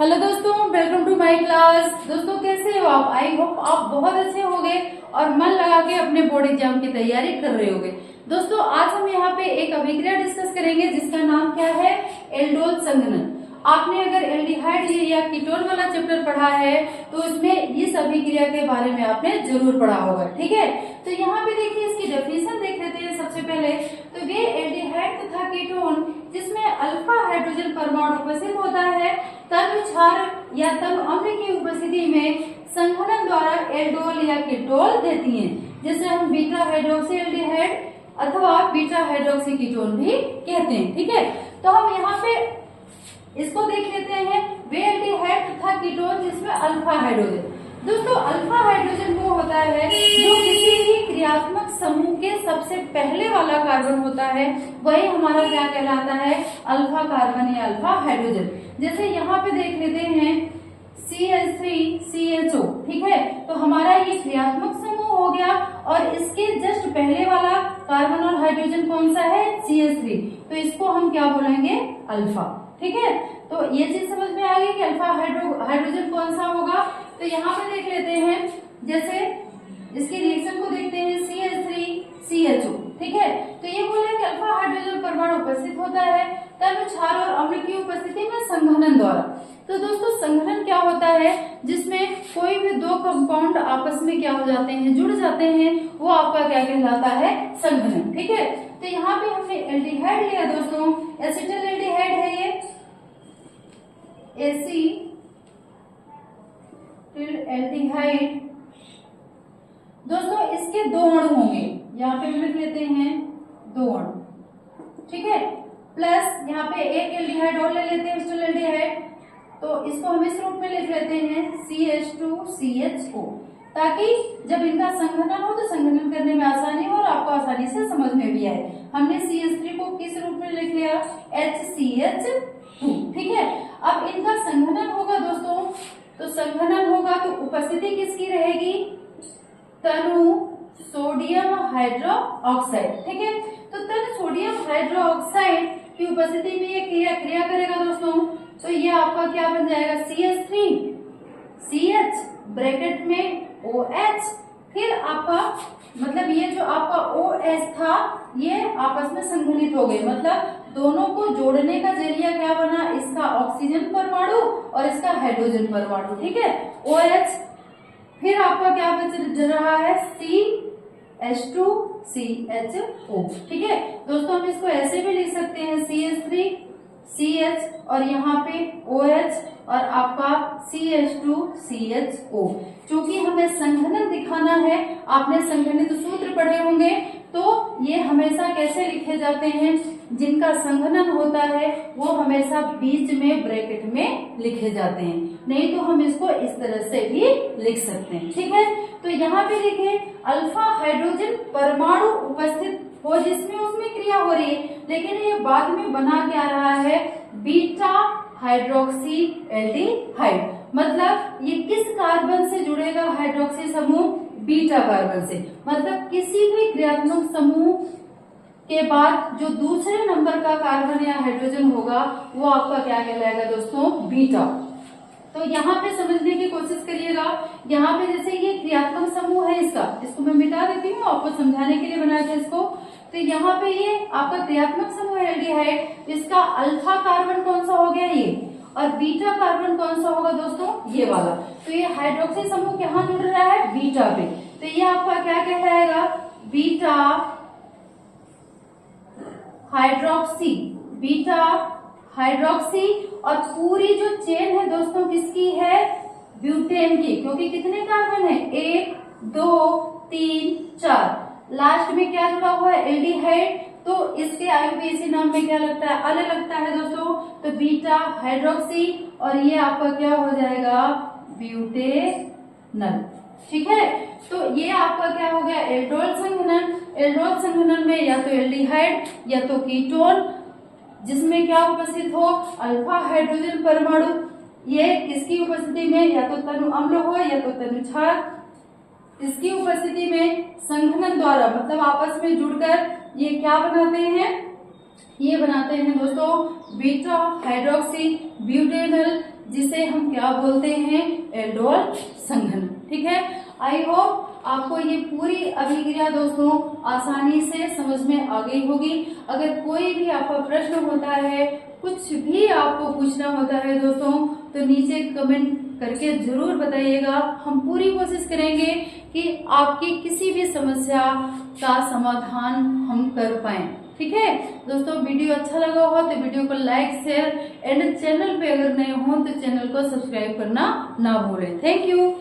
Hello दोस्तों, welcome to my class. दोस्तों कैसे हो आप? आई होप आप बहुत अच्छे होंगे और मन लगा के अपने बोर्ड एग्जाम की तैयारी कर रहे होंगे। दोस्तों आज हम यहाँ पे एक अभिक्रिया डिस्कस करेंगे जिसका नाम क्या है, एल्डोल संघनन। आपने अगर एल्डिहाइड या कीटोन वाला चैप्टर पढ़ा है तो इसमें इस अभिक्रिया के बारे में आपने जरूर पढ़ा होगा। ठीक है, तो यहाँ पे देखिए इसकी डेफिनेशन देख लेते हैं। सबसे पहले तो वे एल्डिहाइड तथा कीटोन जिसमें अल्फा हाइड्रोजन परमाणु उपस्थित होता है तब क्षार या तब अम्ल की उपस्थिति में संघनन द्वारा एल्डोल या कीटोल देती हैं, जिसे हम बीटा हाइड्रोक्सी एल्डिहाइड अथवा बीटा हाइड्रोक्सी कीटोन भी कहते हैं। ठीक है, तो हम यहाँ पे इसको देख लेते हैं। वे एल्डिहाइड तथा कीटोन जिसमें अल्फा हाइड्रोजन। दोस्तों अल्फा हाइड्रोजन वो होता है जो किसी भी क्रियात्मक समूह के सबसे पहले वाला कार्बन होता है, वही हमारा क्या कहलाता है, अल्फा कार्बन या अल्फा हाइड्रोजन। जैसे यहाँ पे देख लेते हैं CH3CHO। ठीक है, तो हमारा ये क्रियात्मक समूह हो गया और इसके जस्ट पहले वाला कार्बन और हाइड्रोजन कौन सा है, CH3। तो इसको हम क्या बोलेंगे, अल्फा। ठीक है, तो ये चीज समझ में आ गई कि अल्फा हाइड्रोजन कौन सा होगा। तो यहाँ पे देख लेते हैं, जैसे इसके रिएक्शन को देखते हैं CH3CHO। ठीक है, तो ये बोले कि अल्फा हाइड्रोजन परमाणु उपस्थित होता है तब क्षार और अम्ल की उपस्थिति में संघनन द्वारा। तो दोस्तों संघनन क्या होता है, जिसमें कोई भी दो कंपाउंड आपस में क्या हो जाते हैं, जुड़ जाते हैं, वो आपका क्या कहलाता है, संघनन। ठीक है, तो यहाँ पे हमने एल्डिहाइड लिया दोस्तों, एसिटल एल्डिहाइड है ये एल्डिहाइड। दोस्तों इसके दो अणु होंगे, यहाँ पे लिख लेते हैं दो अणु। ठीक है, प्लस यहाँ पे एक एल्डिहाइड और ले लेते हैं, एसिटल एल्डिहाइड। तो इसको हम इस रूप में लिख लेते हैं CH2CHO, ताकि जब इनका संघनन हो तो संघनन करने में आसानी हो और आपको आसानी से समझ में भी आए। हमने CH3 को किस रूप में लिख लिया, HCH2। ठीक है, अब इनका संघनन होगा दोस्तों, तो संघनन होगा तो उपस्थिति किसकी रहेगी, तनु सोडियम हाइड्रोक्साइड। ठीक है, तो तनु सोडियम हाइड्रोक्साइड की उपस्थिति में ये क्रिया करेगा दोस्तों। तो ये आपका क्या बन जाएगा, CH3CH ब्रैकेट में OH, फिर आपका मतलब ये जो आपका OH था ये आपस में संघनित हो गए, मतलब दोनों को जोड़ने का जरिया क्या बना, इसका ऑक्सीजन परमाणु और इसका हाइड्रोजन परमाणु। ठीक है, OH, फिर आपका क्या बच रहा है, CH2CHO। ठीक है दोस्तों, हम इसको ऐसे भी लिख सकते हैं CH3CH और यहाँ पे OH और आपका CH2CHO। क्योंकि हमें संघनन दिखाना है, आपने संघनित सूत्र पढ़े होंगे, तो ये हमेशा कैसे लिखे जाते हैं, जिनका संघनन होता है वो हमेशा बीच में ब्रैकेट में लिखे जाते हैं, नहीं तो हम इसको इस तरह से भी लिख सकते हैं। ठीक है, तो यहाँ पे लिखे अल्फा हाइड्रोजन परमाणु उपस्थित हो जिसमें उसमें क्रिया हो रही है, लेकिन ये बाद में बना क्या रहा है, बीटा हाइड्रोक्सी एल्डिहाइड। मतलब ये किस कार्बन से जुड़ेगा हाइड्रोक्सी समूह, बीटा कार्बन से। मतलब किसी भी क्रियात्मक समूह के बाद जो दूसरे नंबर का कार्बन या हाइड्रोजन होगा वो आपका क्या कहलाएगा दोस्तों, बीटा। तो यहाँ पे समझने की कोशिश करिएगा। यहाँ पे जैसे ये क्रियात्मक समूह है इसको मैं मिटा देती हूँ, आपको समझाने के लिए बनाया था इसको। तो यहाँ पे ये आपका क्रियात्मक समूह है एल्डिहाइड, इसका अल्फा कार्बन कौन सा हो गया ये, और बीटा कार्बन कौन सा होगा दोस्तों, ये वाला। तो ये हाइड्रोक्सी समूह कहाँ जुड़ रहा है, बीटा पे। तो ये आपका क्या कहलाएगा, बीटा हाइड्रोक्सी, बीटा हाइड्रोक्सी। और पूरी जो चेन है दोस्तों किसकी है, ब्यूटेन की, क्योंकि कितने कार्बन है, 1 2 3 4, लास्ट में क्या जुड़ा हुआ है, एल्डिहाइड। तो इसके IUPAC नाम में क्या लगता है, अल लगता है दोस्तों। तो बीटा हाइड्रोक्सी और ये आपका क्या हो जाएगा, ब्यूटेनल। ठीक है, तो ये आपका क्या हो गया, एल्डोल संघनन। एल्डोल संघनन में या तो एल्डिहाइड या तो कीटोन जिसमें क्या उपस्थित हो, अल्फा हाइड्रोजन परमाणु, ये किसकी उपस्थिति में, या तो तनु अम्ल हो या तो तनु क्षार, इसकी उपस्थिति में संघनन द्वारा मतलब आपस में जुड़कर ये क्या बनाते हैं, ये बनाते हैं दोस्तों बीटा हाइड्रोक्सी ब्यूटेनल, जिसे हम क्या बोलते हैं, एल्डोल संघनन। ठीक है, आई होप आपको ये पूरी अभिक्रिया दोस्तों आसानी से समझ में आ गई होगी। अगर कोई भी आपका प्रश्न होता है, कुछ भी आपको पूछना होता है दोस्तों, तो नीचे कमेंट करके जरूर बताइएगा। हम पूरी कोशिश करेंगे कि आपकी किसी भी समस्या का समाधान हम कर पाएं। ठीक है दोस्तों, वीडियो अच्छा लगा हो तो वीडियो को लाइक, शेयर एंड चैनल पे अगर नए हो तो चैनल को सब्सक्राइब करना ना भूलें। Thank you.